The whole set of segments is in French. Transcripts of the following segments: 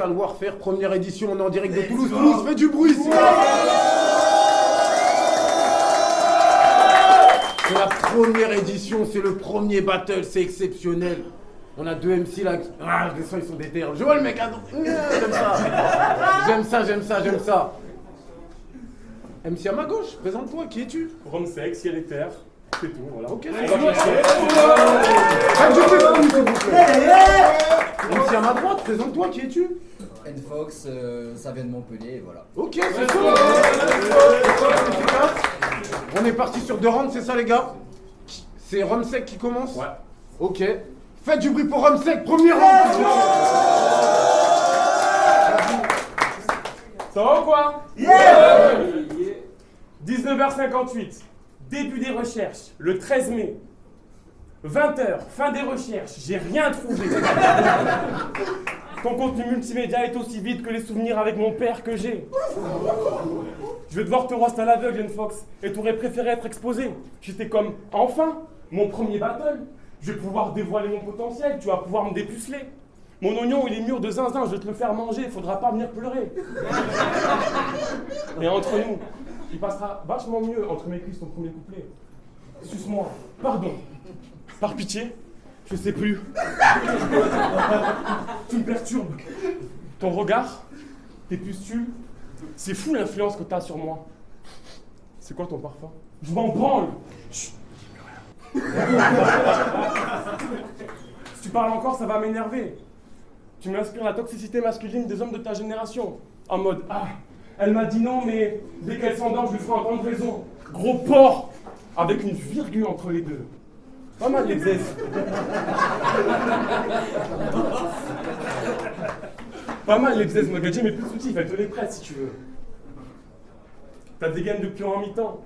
Social Warfare, première édition, on est en direct de Toulouse. Toulouse, fais du bruit ici. C'est la première édition, c'est le premier battle, c'est exceptionnel. On a 2 MC là. Ah, les sons ils sont des terres. Je vois le mec à j'aime ça. J'aime ça. MC à ma gauche, présente-toi, qui es-tu? Romsek, ciel et terre, c'est tout, voilà. Ok, c'est tout. MC à ma droite, présente-toi, qui es-tu? Nfox, ça vient de Montpellier, et voilà. Ok, c'est ça. On est parti sur 2 rounds, c'est ça les gars? C'est Romsek qui commence? Ouais. Ok. Faites du bruit pour Romsek, premier round. Ça va ou quoi? Yeah! 19h58, début des recherches, le 13 mai. 20h, fin des recherches, j'ai rien trouvé. Ton contenu multimédia est aussi vide que les souvenirs avec mon père que j'ai. Je vais devoir te roast à l'aveugle, Nfox, et t'aurais préféré être exposé. J'étais comme, enfin, mon premier battle. Je vais pouvoir dévoiler mon potentiel, tu vas pouvoir me dépuceler. Mon oignon, il est mûr de zinzin, je vais te le faire manger, il faudra pas venir pleurer. Et entre nous, il passera vachement mieux entre mes cuisses ton premier couplet. Suce-moi, pardon, par pitié, je sais plus. Tu me perturbes. Ton regard, tes pustules, c'est fou l'influence que t'as sur moi. C'est quoi ton parfum? Je m'en branle. Chut. Si tu parles encore, ça va m'énerver. Tu m'inspires la toxicité masculine des hommes de ta génération. En mode, ah, elle m'a dit non, mais dès qu'elle s'endort, je lui ferai entendre raison. Gros porc, avec une virgule entre les deux. Pas mal les zestes. Pas mal les zestes, Mogadji, mais plus soutif, elle te les prête si tu veux. T'as des gaines de pion en mi-temps.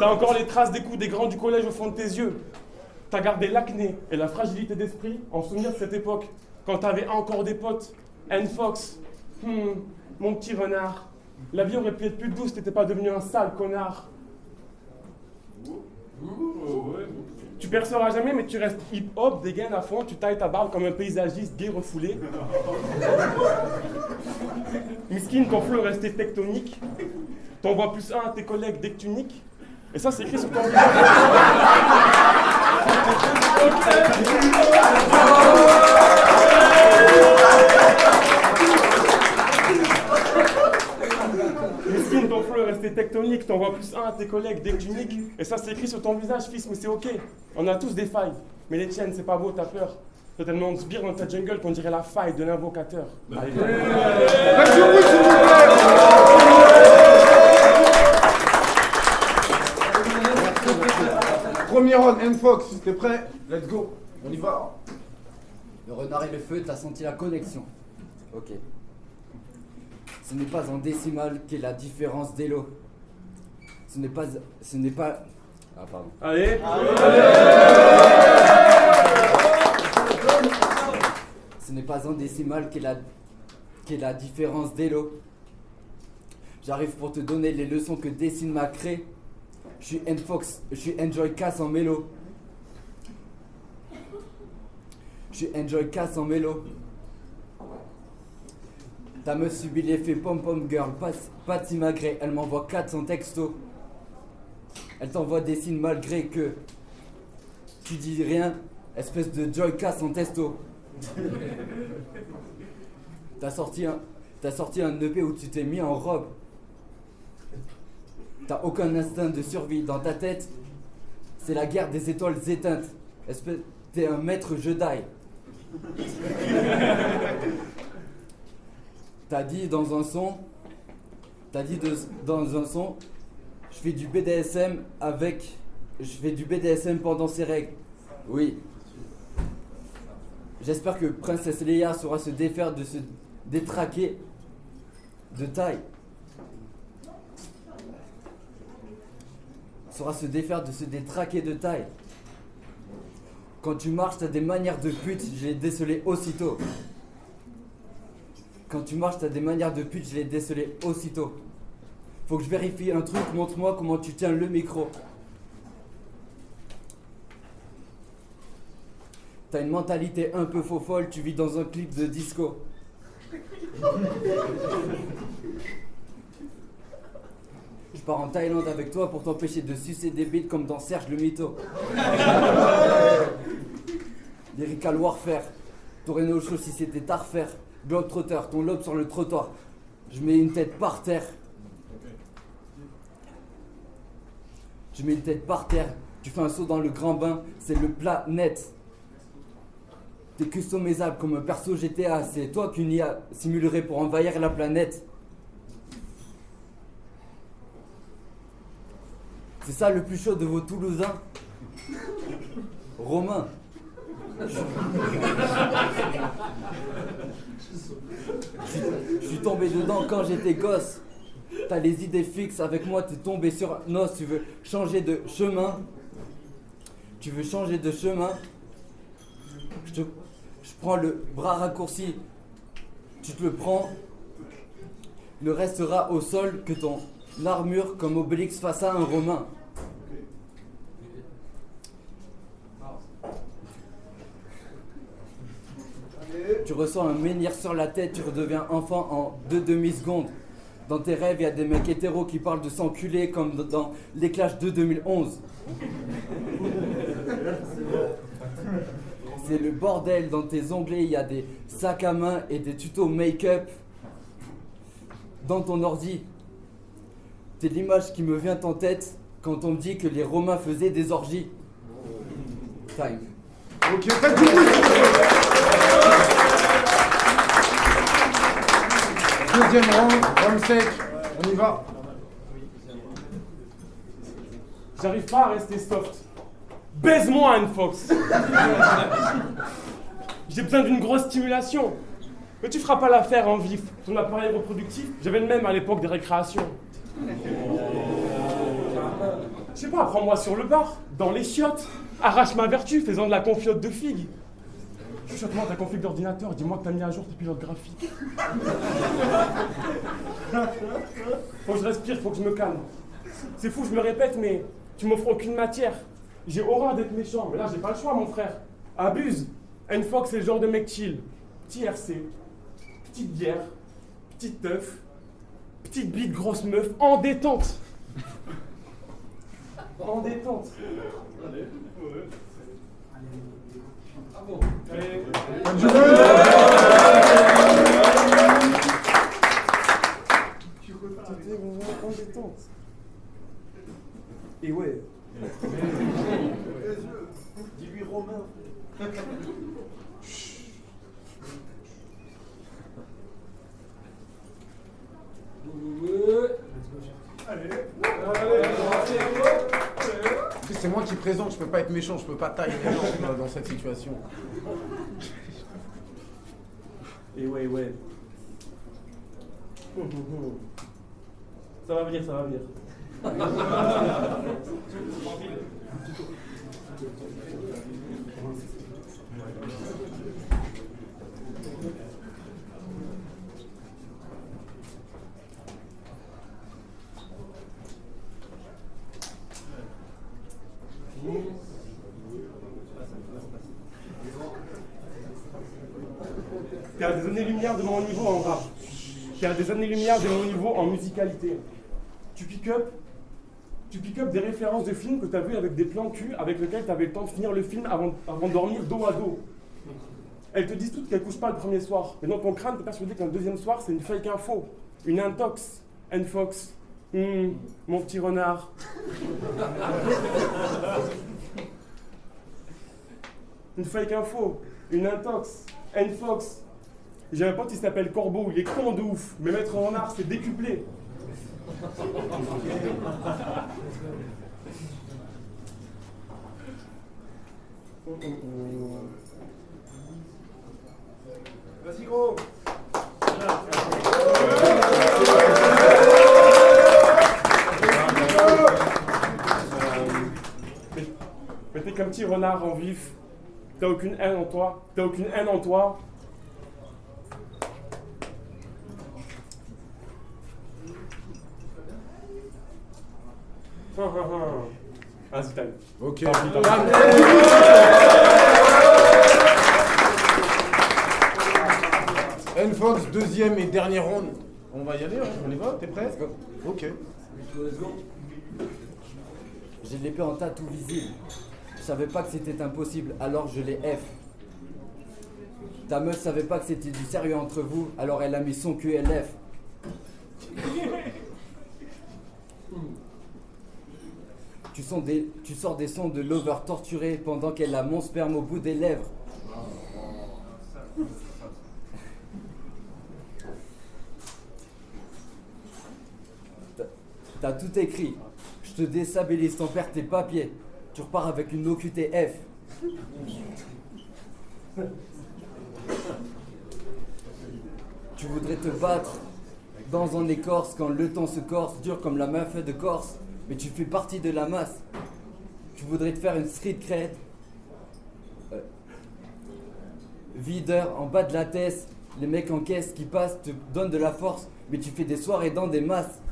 T'as encore les traces des coups des grands du collège au fond de tes yeux. T'as gardé l'acné et la fragilité d'esprit en souvenir de cette époque, quand t'avais encore des potes. Nfox, mon petit renard. La vie aurait pu être plus douce, t'étais pas devenu un sale connard. Tu perceras jamais, mais tu restes hip-hop, dégaine à fond, tu tailles ta barbe comme un paysagiste gay refoulé. Miskin, ton flow est resté tectonique. T'envoies +1 à tes collègues dès que tu niques. Et ça, c'est écrit sur ton visage. Miskin, ton flow est resté tectonique. T'envoies +1 à tes collègues dès que tu niques. Et ça, c'est écrit sur ton visage, fils, mais c'est ok. On a tous des failles. Mais les tiennes, c'est pas beau, t'as peur. T'as tellement de sbires dans ta jungle qu'on dirait la faille de l'invocateur. Allez, Premier round, Nfox, t'es prêt? Let's go, on y va. Le renard et le feu, t'as senti la connexion. Ok. Ce n'est pas en décimale qu'est la différence d'élo. Ce n'est pas... Ah, pardon. allez. Ce n'est pas en décimale qu'est la différence d'élo. J'arrive pour te donner les leçons que Décine m'a créées. Je suis Nfox, je suis Enjoy Cass en mélo. Je suis Enjoy Cass en mélo. Ta meuf subit l'effet pom-pom girl, Patsy Magré, elle m'envoie 400 textos. Elle t'envoie des signes malgré que tu dis rien, espèce de Joy Cass en testo. T'as sorti un EP où tu t'es mis en robe. T'as aucun instinct de survie dans ta tête. C'est la guerre des étoiles éteintes. Espèce, t'es un maître Jedi. T'as dit dans un son, je fais du BDSM pendant ces règles. Oui. J'espère que Princesse Leia saura se défaire de se détraquer de taille. Quand tu marches, t'as des manières de pute, je l'ai décelé aussitôt. Faut que je vérifie un truc, montre-moi comment tu tiens le micro. T'as une mentalité un peu faux folle, tu vis dans un clip de disco. Je pars en Thaïlande avec toi pour t'empêcher de sucer des bites comme dans Serge le Mytho. Lyrical Warfare. T'aurais au chaud si c'était à refaire. Globetrotter, ton lobe sur le trottoir. Je mets une tête par terre. Je mets une tête par terre. Tu fais un saut dans le grand bain. C'est le plat net. T'es customisable comme un perso GTA. C'est toi qu'une IA simulerait pour envahir la planète. C'est ça le plus chaud de vos Toulousains. Romain. Je suis tombé dedans quand j'étais gosse. T'as les idées fixes, avec moi t'es tombé sur un os. Tu veux changer de chemin. Tu veux changer de chemin. Je prends le bras raccourci. Tu te le prends. Ne restera au sol que ton armure comme Obélix face à un Romain. Tu ressens un menhir sur la tête, tu redeviens enfant en 2 demi-secondes. Dans tes rêves, il y a des mecs hétéros qui parlent de s'enculer comme dans les Clash de 2011. C'est le bordel dans tes onglets, il y a des sacs à main et des tutos make-up. Dans ton ordi, c'est l'image qui me vient en tête quand on me dit que les Romains faisaient des orgies. Time. Ok, faites du bruit. Deuxième round sec, on y va. J'arrive pas à rester soft. Baise-moi, Anne Fox. J'ai besoin d'une grosse stimulation. Mais tu feras pas l'affaire en vif. Ton appareil reproductif, j'avais le même à l'époque des récréations. Je sais pas, prends-moi sur le bar, dans les chiottes. Arrache ma vertu, faisant de la confiote de figue. Chuchote-moi ta config d'ordinateur, dis-moi que t'as mis à jour tes pilotes graphiques. Faut que je respire, faut que je me calme. C'est fou, je me répète, mais tu m'offres aucune matière. J'ai horreur d'être méchant, mais là j'ai pas le choix, mon frère. Abuse. N-Fox, c'est le genre de mec chill. Petit RC, petite bière, petite teuf, petite bite grosse meuf, en détente. En détente. Allez. En détente. Et ouais. Dis-lui Romain. C'est moi qui présente, je peux pas être méchant, je peux pas tailler les gens dans cette situation. Et ouais. Ça va venir, ça va venir. T'es à des années-lumière de mon niveau en rap. T'es à des années-lumière de mon niveau en musicalité. Tu pick up des références de films que t'as vu avec des plans cul avec lesquels t'avais le temps de finir le film avant de dormir dos à dos. Elles te disent toutes qu'elles couchent pas le premier soir. Mais dans ton crâne, t'es persuadé qu'un deuxième soir, c'est une fake info. Une intox. N-Fox. Mon petit renard. Une fake info. Une intox. N-Fox. J'ai un pote qui s'appelle Corbeau, il est con de ouf, mais mettre en art, c'est décuplé. Vas-y gros. Mais t'es qu'un petit renard en vif. T'as aucune haine en toi. T'as aucune haine en toi. Vas-y, time. Ok. N-Fox deuxième et dernier round. On va y aller, hein. On y va? T'es prêt? Let's go. Ok. J'ai l'épée en tatou visible. Je savais pas que c'était impossible, alors je l'ai F. Ta meuf savait pas que c'était du sérieux entre vous, alors elle a mis son QLF. Tu sors des sons de lover torturé pendant qu'elle a mon sperme au bout des lèvres. T'as tout écrit. Je te déstabilise, t'en perds tes papiers. Tu repars avec une OQTF. Tu voudrais te battre dans un écorce quand le temps se corse, dur comme la meuf de Corse, mais tu fais partie de la masse. Tu voudrais te faire une street cred. Videur en bas de la tête, les mecs en caisse qui passent te donnent de la force, mais tu fais des soirées dans des masses.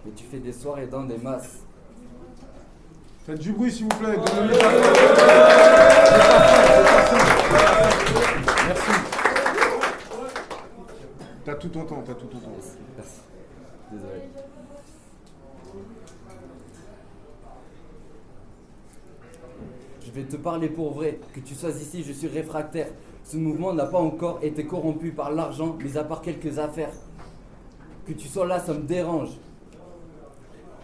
Mais tu fais des soirées dans des masses. Faites du bruit, s'il vous plaît. Merci. T'as tout ton temps, t'as tout ton temps. Merci. Désolé. Je vais te parler pour vrai. Que tu sois ici, je suis réfractaire. Ce mouvement n'a pas encore été corrompu par l'argent, mis à part quelques affaires. Que tu sois là, ça me dérange.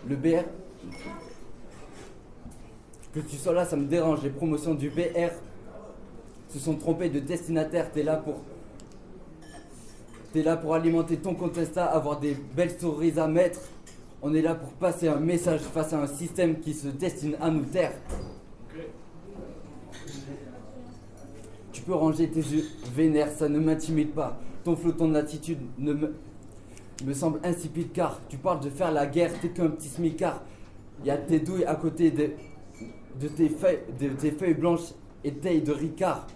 Le BR. Que tu sois là, ça me dérange. Les promotions du BR se sont trompées de destinataire. T'es là pour alimenter ton compte Insta, avoir des belles stories à mettre. On est là pour passer un message face à un système qui se destine à nous taire. Tu peux ranger tes yeux vénères, ça ne m'intimide pas. Ton flot, ton attitude me semble insipide car tu parles de faire la guerre, t'es qu'un petit smicard. Il y a tes douilles à côté de tes feuilles blanches et tailles de Ricard.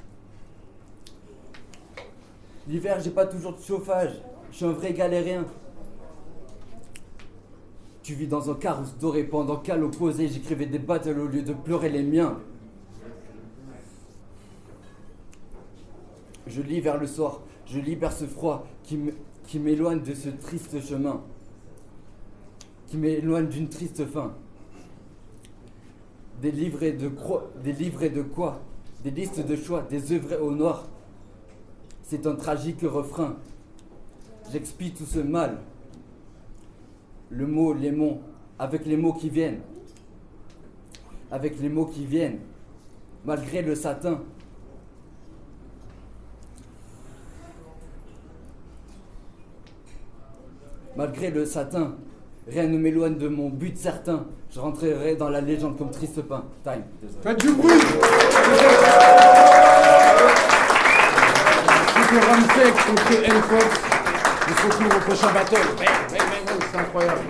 L'hiver, j'ai pas toujours de chauffage, je suis un vrai galérien. Tu vis dans un carrosse doré pendant qu'à l'opposé, j'écrivais des battles au lieu de pleurer les miens. Je lis vers le soir, je libère ce froid qui m'éloigne de ce triste chemin, qui m'éloigne d'une triste fin. Des livrets de quoi? Des listes de choix, des œuvrés au noir. C'est un tragique refrain. J'expie tout ce mal. Le mot, les mots, avec les mots qui viennent. Avec les mots qui viennent. Malgré le satin. Malgré le satin, rien ne m'éloigne de mon but certain. Je rentrerai dans la légende comme triste pain. Time. Désolé. Faites du bruit. C'était Ramsek contre N-Fox. On se retrouve au prochain battle. C'est incroyable.